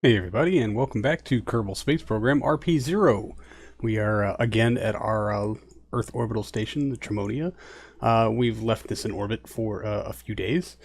Hey everybody, and welcome back to Kerbal Space Program RP-0. We are again at our Earth orbital station, the Tremonia. We've left this in orbit for a few days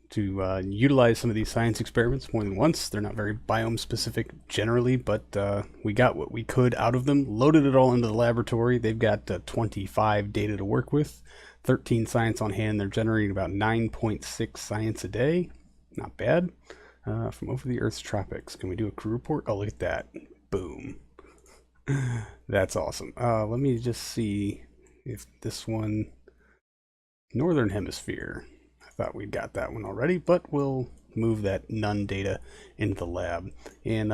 to utilize some of these science experiments more than once. They're not very biome specific generally, but we got what we could out of them, loaded it all into the laboratory. They've got 25 data to work with, 13 science on hand. They're generating about 9.6 science a day. Not bad. From over the Earth's tropics. Can we do a crew report? Oh, look at that. Boom. That's awesome. Let me just see if this one... Northern Hemisphere. I thought we'd got that one already, but we'll move that none data into the lab. And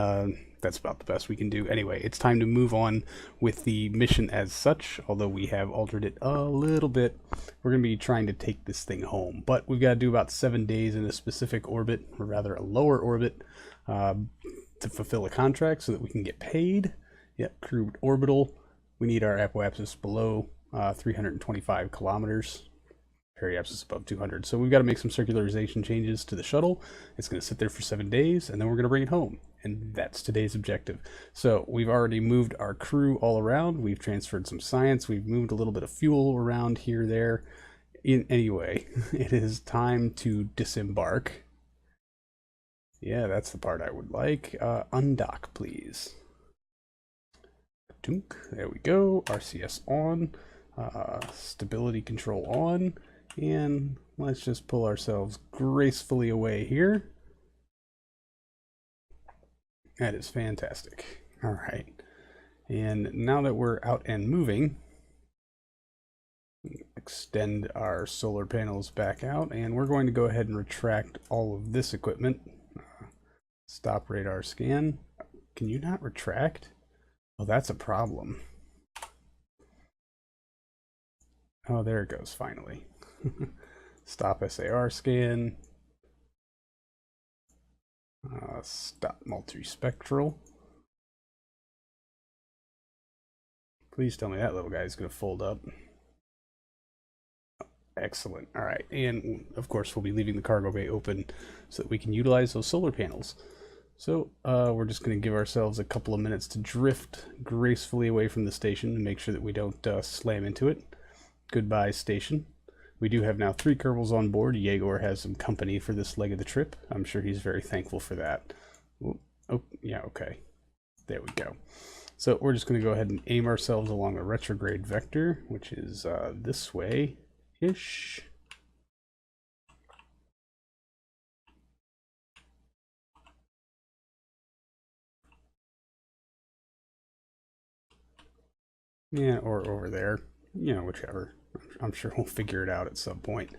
that's about the best we can do. Anyway, it's time to move on with the mission as such, although we have altered it a little bit. We're going to be trying to take this thing home, but we've got to do about 7 days in a specific orbit, or rather a lower orbit, to fulfill a contract so that we can get paid. Yep, crewed orbital. We need our apoapsis below 325 kilometers. Periapsis above 200. So we've got to make some circularization changes to the shuttle. It's going to sit there for 7 days, and then we're going to bring it home. And that's today's objective. So we've already moved our crew all around. We've transferred some science. We've moved a little bit of fuel around here, there. Anyway, it is time to disembark. Yeah, that's the part I would like. Undock, please. There we go. RCS on. Stability control on. And let's just pull ourselves gracefully away here. That is fantastic. All right. And now that we're out and moving, extend our solar panels back out, and we're going to go ahead and retract all of this equipment. Stop radar scan. Can you not retract? Oh, that's a problem. Oh, there it goes, finally. Stop SAR scan. Stop multispectral. Please tell me that little guy is going to fold up. Excellent. All right. And of course, we'll be leaving the cargo bay open so that we can utilize those solar panels. So we're just going to give ourselves a couple of minutes to drift gracefully away from the station and make sure that we don't slam into it. Goodbye, station. We do have now 3 Kerbals on board. Yeagor has some company for this leg of the trip. I'm sure he's very thankful for that. Oh, yeah, okay. There we go. So we're just going to go ahead and aim ourselves along the retrograde vector, which is this way-ish. Yeah, or over there. You know, whichever. I'm sure we'll figure it out at some point.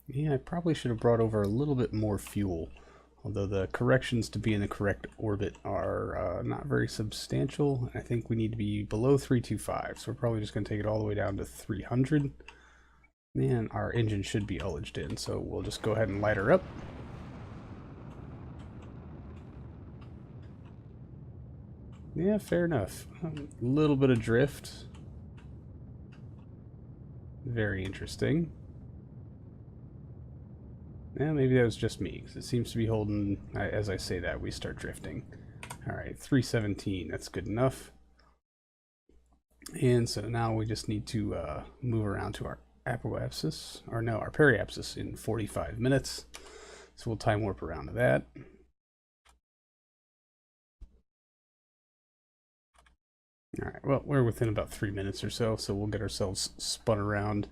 Yeah, I probably should have brought over a little bit more fuel. Although the corrections to be in the correct orbit are not very substantial. I think we need to be below 325, so we're probably just going to take it all the way down to 300. And our engine should be ullaged in, so we'll just go ahead and light her up. Yeah, fair enough. A little bit of drift. Very interesting. Yeah, maybe that was just me, because it seems to be holding, as I say that, we start drifting. Alright, 317, that's good enough. And so now we just need to move around to our apoapsis, or no, our periapsis in 45 minutes. So we'll time warp around to that. Alright, well, we're within about 3 minutes or so, so we'll get ourselves spun around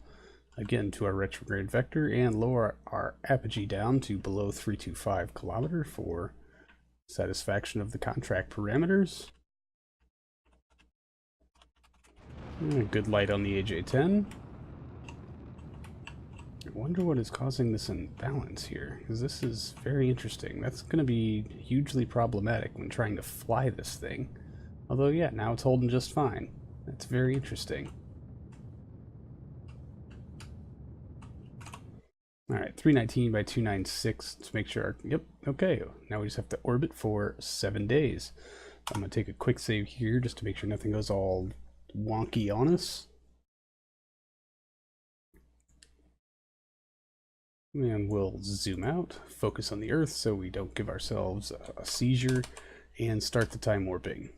again to our retrograde vector and lower our apogee down to below 325 kilometer for satisfaction of the contract parameters. Good light on the AJ-10. I wonder what is causing this imbalance here, because this is very interesting. That's going to be hugely problematic when trying to fly this thing. Although, yeah, now it's holding just fine. That's very interesting. Alright, 319 by 296. Let's make sure. Yep, okay. Now we just have to orbit for 7 days. I'm going to take a quick save here just to make sure nothing goes all wonky on us. And we'll zoom out, focus on the Earth so we don't give ourselves a seizure, and start the time warping.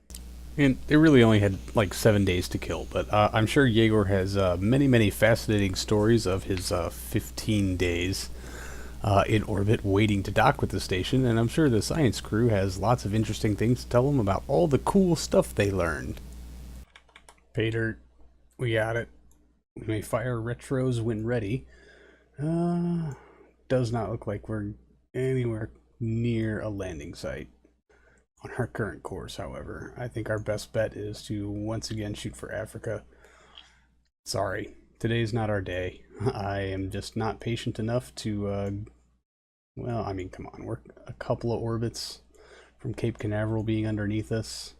And they really only had like 7 days to kill, but I'm sure Yeagor has many fascinating stories of his 15 days in orbit waiting to dock with the station, and I'm sure the science crew has lots of interesting things to tell them about all the cool stuff they learned. Pay dirt, we got it. We may fire retros when ready. Does not look like we're anywhere near a landing site on our current course, however. I think our best bet is to once again shoot for Africa. Sorry, today's not our day. I am just not patient enough to, well, I mean, come on, we're a couple of orbits from Cape Canaveral being underneath us.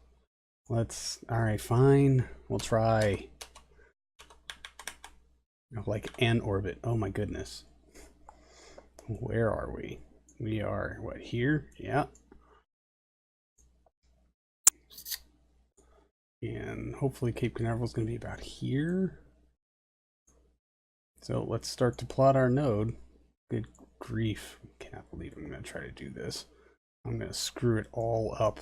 Alright, fine, we'll try. Like an orbit, oh my goodness. Where are we? We are, what, here? Yeah. And hopefully Cape Canaveral is going to be about here. So let's start to plot our node. Good grief. I cannot believe I'm going to try to do this. I'm going to screw it all up.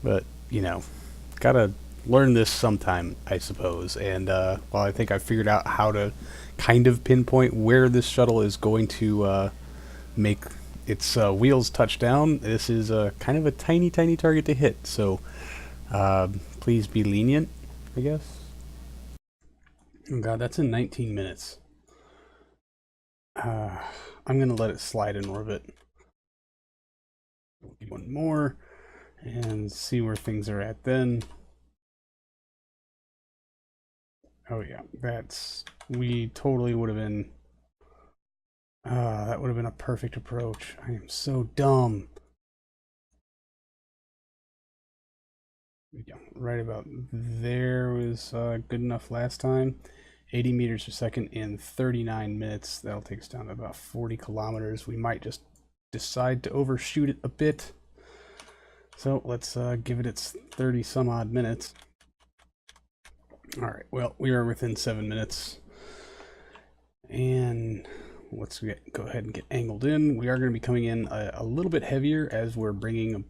But, you know, gotta learn this sometime, I suppose. And, well, I think I figured out how to kind of pinpoint where this shuttle is going to make its wheels touch down. This is kind of a tiny target to hit. So, please be lenient, I guess. Oh god, that's in 19 minutes. I'm gonna let it slide in orbit. One more, and see where things are at then. Oh yeah, we totally would have been, that would have been a perfect approach. I am so dumb. Yeah, right about there was good enough last time. 80 meters per second in 39 minutes. That'll take us down to about 40 kilometers. We might just decide to overshoot it a bit. So let's give it its 30 some odd minutes. All right, well, we are within 7 minutes. And let's go ahead and get angled in. We are going to be coming in a little bit heavier as we're bringing,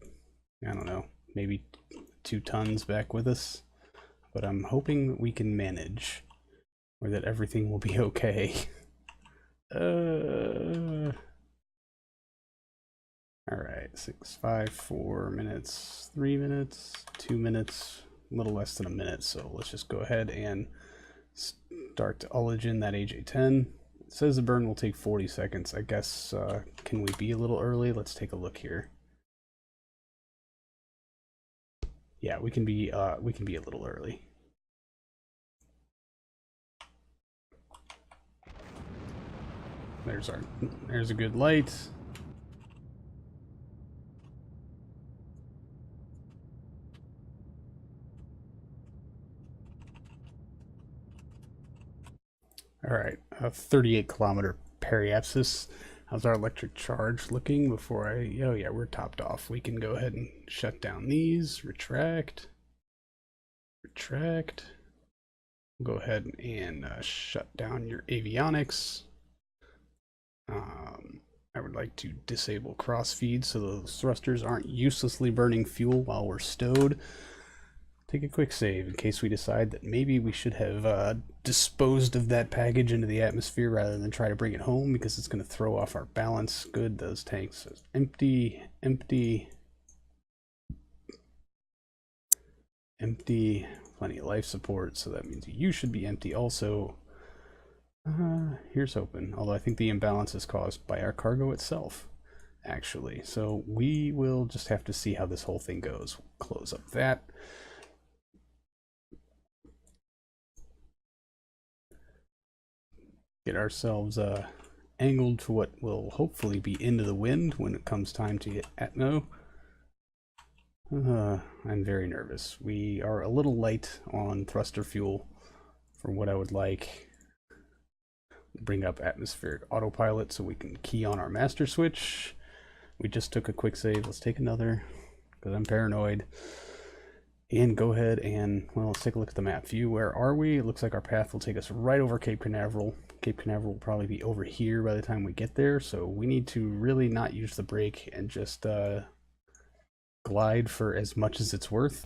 I don't know, maybe 2 tons back with us, but I'm hoping we can manage, or that everything will be okay. All right, 6, 5, 4 minutes, 3 minutes, 2 minutes, a little less than a minute. So let's just go ahead and start to ullage that AJ-10. It says the burn will take 40 seconds. I guess, can we be a little early? Let's take a look here. Yeah, we can be a little early. There's a good light. All right, a 38 kilometer periapsis. How's our electric charge looking before oh yeah, we're topped off. We can go ahead and shut down these, retract. Go ahead and shut down your avionics. I would like to disable cross feed so those thrusters aren't uselessly burning fuel while we're stowed. Take a quick save in case we decide that maybe we should have disposed of that package into the atmosphere rather than try to bring it home, because it's going to throw off our balance. Good, those tanks are empty, empty, empty. Plenty of life support, so that means you should be empty also. Here's hoping, although I think the imbalance is caused by our cargo itself, actually. So we will just have to see how this whole thing goes. Close up that. Get ourselves angled to what will hopefully be into the wind when it comes time to get atmo. I'm very nervous. We are a little light on thruster fuel for what I would like. Bring up atmospheric autopilot so we can key on our master switch. We just took a quick save. Let's take another, because I'm paranoid. And go ahead and, well, let's take a look at the map view. Where are we? It looks like our path will take us right over Cape Canaveral. Cape Canaveral will probably be over here by the time we get there, so we need to really not use the brake and just glide for as much as it's worth.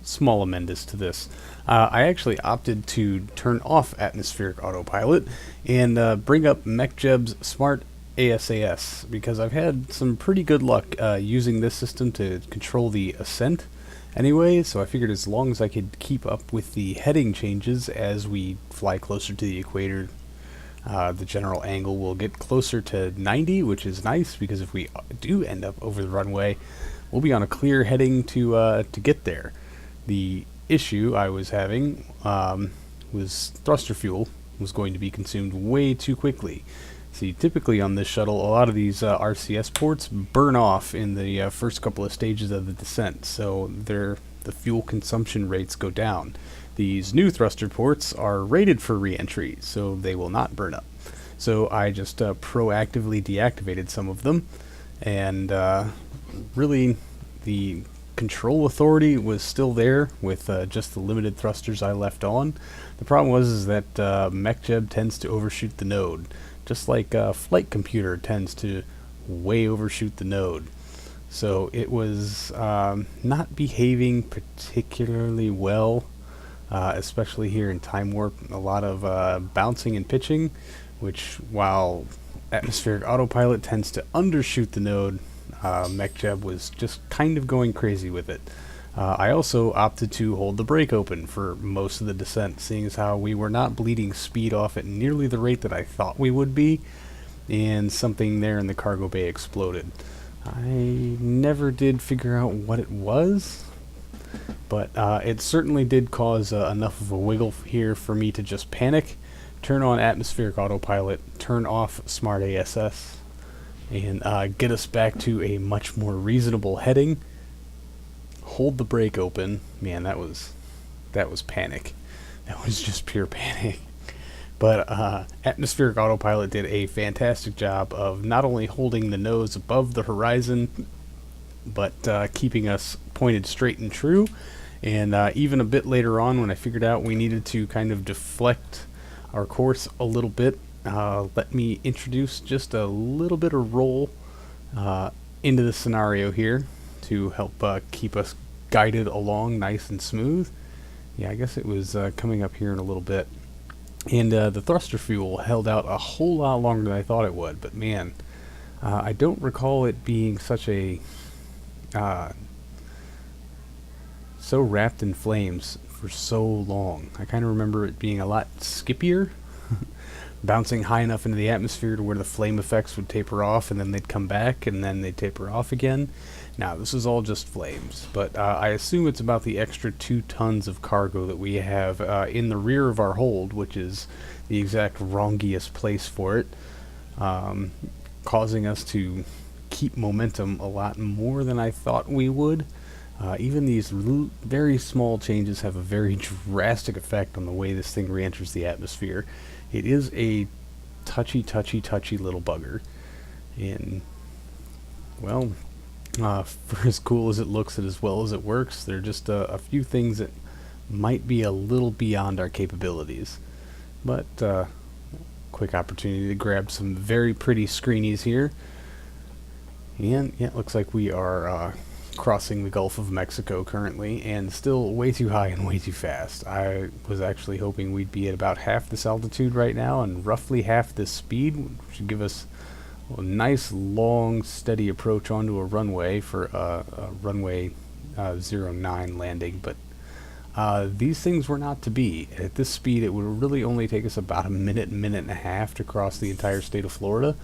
Small amendments to this. I actually opted to turn off atmospheric autopilot and bring up MechJeb's Smart ASAS because I've had some pretty good luck using this system to control the ascent anyway, so I figured as long as I could keep up with the heading changes as we fly closer to the equator, the general angle will get closer to 90, which is nice because if we do end up over the runway, we'll be on a clear heading to get there. The issue I was having was thruster fuel was going to be consumed way too quickly. See, typically on this shuttle, a lot of these RCS ports burn off in the first couple of stages of the descent, so the fuel consumption rates go down. These new thruster ports are rated for reentry, so they will not burn up. So I just proactively deactivated some of them, and really the control authority was still there with just the limited thrusters I left on. The problem was that MechJeb tends to overshoot the node, just like Flight Computer tends to way overshoot the node. So it was not behaving particularly well, especially here in Time Warp. A lot of bouncing and pitching, which while atmospheric autopilot tends to undershoot the node, MechJeb was just kind of going crazy with it. I also opted to hold the brake open for most of the descent, seeing as how we were not bleeding speed off at nearly the rate that I thought we would be, and something there in the cargo bay exploded. I never did figure out what it was, but it certainly did cause enough of a wiggle here for me to just panic, turn on atmospheric autopilot, turn off Smart ASS, and get us back to a much more reasonable heading. Hold the brake open. Man, that was panic. That was just pure panic. But atmospheric autopilot did a fantastic job of not only holding the nose above the horizon, but keeping us pointed straight and true. And even a bit later on, when I figured out we needed to kind of deflect our course a little bit, let me introduce just a little bit of roll into the scenario here to help keep us guided along nice and smooth. Yeah, I guess it was coming up here in a little bit. And the thruster fuel held out a whole lot longer than I thought it would, but man, I don't recall it being such a so wrapped in flames for so long. I kind of remember it being a lot skippier, bouncing high enough into the atmosphere to where the flame effects would taper off and then they'd come back and then they'd taper off again. Now, this is all just flames, but I assume it's about the extra 2 tons of cargo that we have in the rear of our hold, which is the exact wrongiest place for it, causing us to keep momentum a lot more than I thought we would. Even these very small changes have a very drastic effect on the way this thing re-enters the atmosphere. It is a touchy little bugger, and well, for as cool as it looks and as well as it works, there are just a few things that might be a little beyond our capabilities. But quick opportunity to grab some very pretty screenies here, and yeah, it looks like we are crossing the Gulf of Mexico currently, and still way too high and way too fast. I was actually hoping we'd be at about half this altitude right now and roughly half this speed, which should give us a nice long steady approach onto a runway for a runway 09 landing, but these things were not to be. At this speed it would really only take us about a minute and a half to cross the entire state of Florida.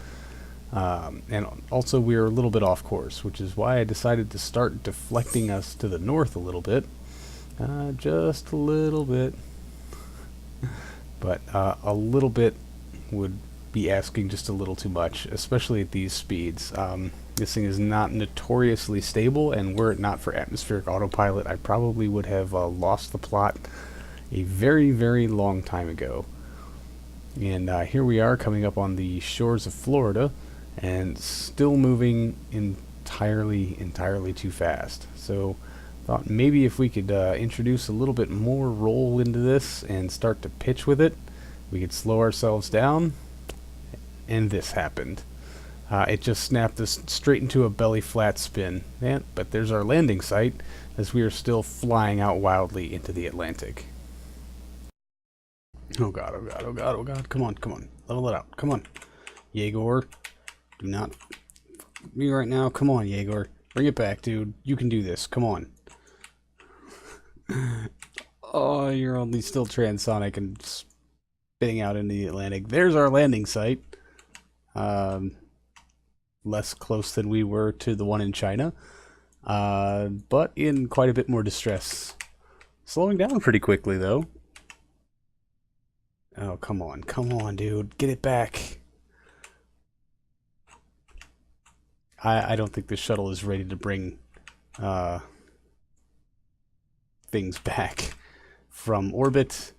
And also we are a little bit off course, which is why I decided to start deflecting us to the north a little bit. Just a little bit. But a little bit would be asking just a little too much, especially at these speeds. This thing is not notoriously stable, and were it not for atmospheric autopilot, I probably would have lost the plot a very long time ago. And here we are coming up on the shores of Florida, and still moving entirely too fast. So Thought maybe if we could introduce a little bit more roll into this and start to pitch with it, we could slow ourselves down. And this happened. It just snapped us straight into a belly flat spin. But there's our landing site as we are still flying out wildly into the Atlantic. Oh god, oh god, oh god, oh god. Come on, come on. Level it out. Come on. Yeagor. Do not me right now. Come on, Yeagor. Bring it back, dude. You can do this. Come on. Oh, you're only still transonic and spitting out into the Atlantic. There's our landing site. Less close than we were to the one in China. But in quite a bit more distress. Slowing down pretty quickly, though. Oh, come on. Come on, dude. Get it back. I don't think the shuttle is ready to bring things back from orbit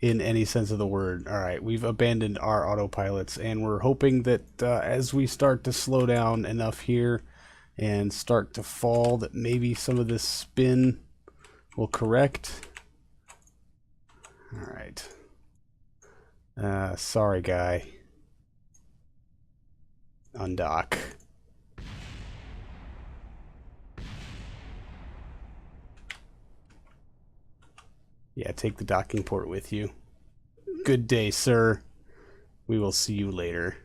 in any sense of the word. Alright, we've abandoned our autopilots, and we're hoping that as we start to slow down enough here and start to fall, that maybe some of this spin will correct. Alright. Sorry, guy. Undock. Yeah, take the docking port with you. Good day, sir. We will see you later.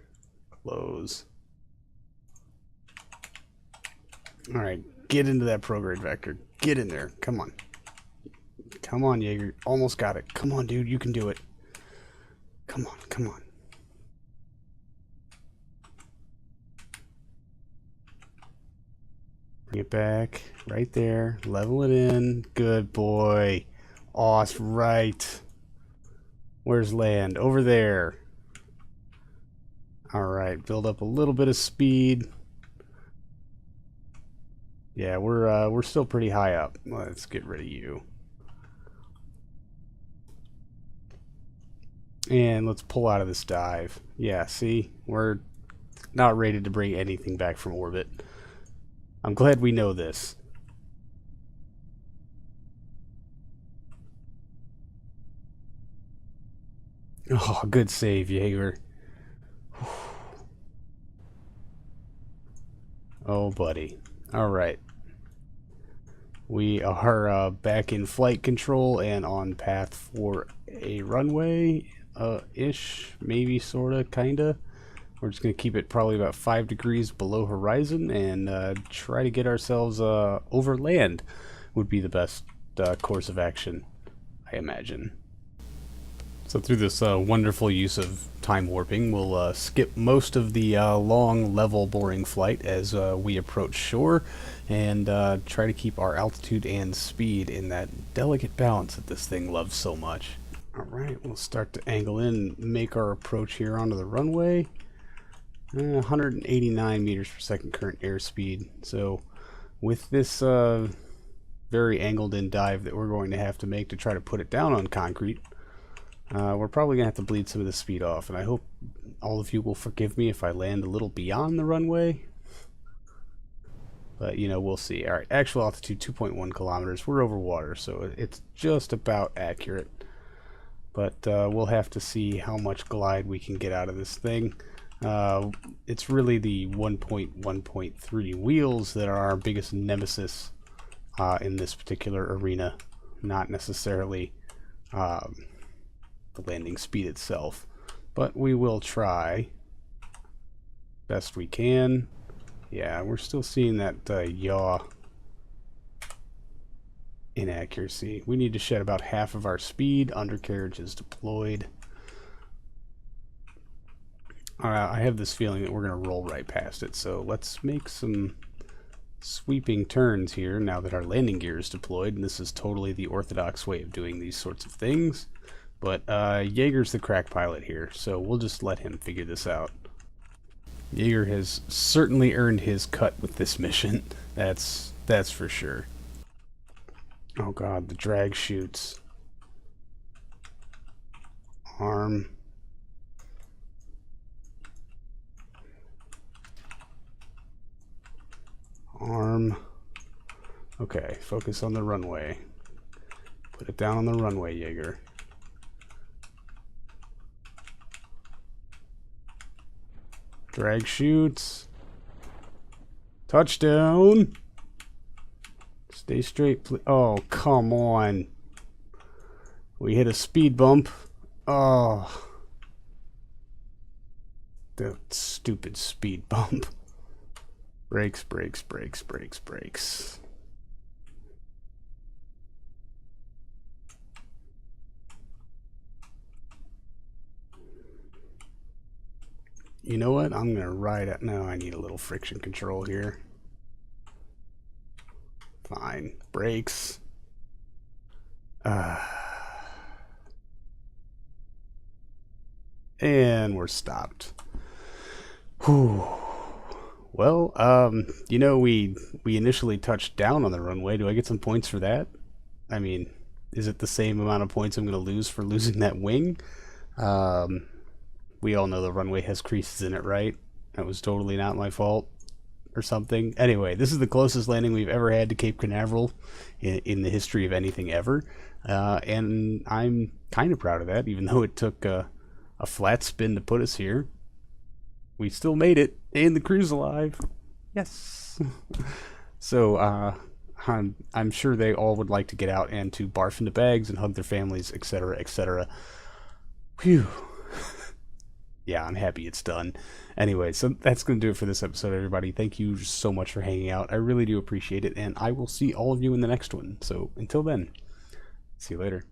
Close. Alright, get into that prograde vector. Get in there. Come on. Come on, Yeagor. Almost got it. Come on, dude. You can do it. Come on, come on. Bring it back. Right there. Level it in. Good boy. Awesome. Right. Where's land? Over there. Alright, build up a little bit of speed. Yeah, we're still pretty high up. Let's get rid of you. And let's pull out of this dive. Yeah, see? We're not rated to bring anything back from orbit. I'm glad we know this. Oh, good save, Yeagor. Oh, buddy. Alright. We are back in flight control and on path for a runway ish, maybe, sorta, kinda. We're just gonna keep it probably about 5 degrees below horizon and try to get ourselves over land would be the best course of action, I imagine. So through this wonderful use of time warping, we'll skip most of the long, level, boring flight as we approach shore and try to keep our altitude and speed in that delicate balance that this thing loves so much. Alright, we'll start to angle in and make our approach here onto the runway. 189 meters per second current airspeed. So with this very angled in dive that we're going to have to make to try to put it down on concrete, we're probably going to have to bleed some of the speed off, and I hope all of you will forgive me if I land a little beyond the runway. But, you know, we'll see. Alright, actual altitude 2.1 kilometers. We're over water, so it's just about accurate. But we'll have to see how much glide we can get out of this thing. It's really the 1.1.3 wheels that are our biggest nemesis in this particular arena, not necessarily the landing speed itself. But we will try best we can. Yeah, we're still seeing that yaw inaccuracy. We need to shed about half of our speed. Undercarriage is deployed. I have this feeling that we're going to roll right past it, so let's make some sweeping turns here now that our landing gear is deployed, and this is totally the orthodox way of doing these sorts of things. But Yeagor's the crack pilot here, so we'll just let him figure this out. Yeagor has certainly earned his cut with this mission. That's for sure. Oh god, the drag chutes. Arm. Arm. Okay, focus on the runway. Put it down on the runway, Yeagor. Drag chutes. Touchdown. Stay straight, please. Oh, come on. We hit a speed bump. Oh. The stupid speed bump. Brakes, brakes, brakes, brakes, brakes. You know what? I'm going to ride it. No, I need a little friction control here. Fine. Brakes. And we're stopped. Whew. Well, you know, we initially touched down on the runway. Do I get some points for that? I mean, is it the same amount of points I'm going to lose for losing that wing? We all know the runway has creases in it, right? That was totally not my fault or something. Anyway, this is the closest landing we've ever had to Cape Canaveral in the history of anything ever. And I'm kind of proud of that, even though it took a flat spin to put us here. We still made it, and the crew's alive. Yes. So, I'm sure they all would like to get out and to barf into bags and hug their families, etc., etc. Whew. Yeah, I'm happy it's done. Anyway, so that's going to do it for this episode, everybody. Thank you so much for hanging out. I really do appreciate it, and I will see all of you in the next one. So until then, see you later.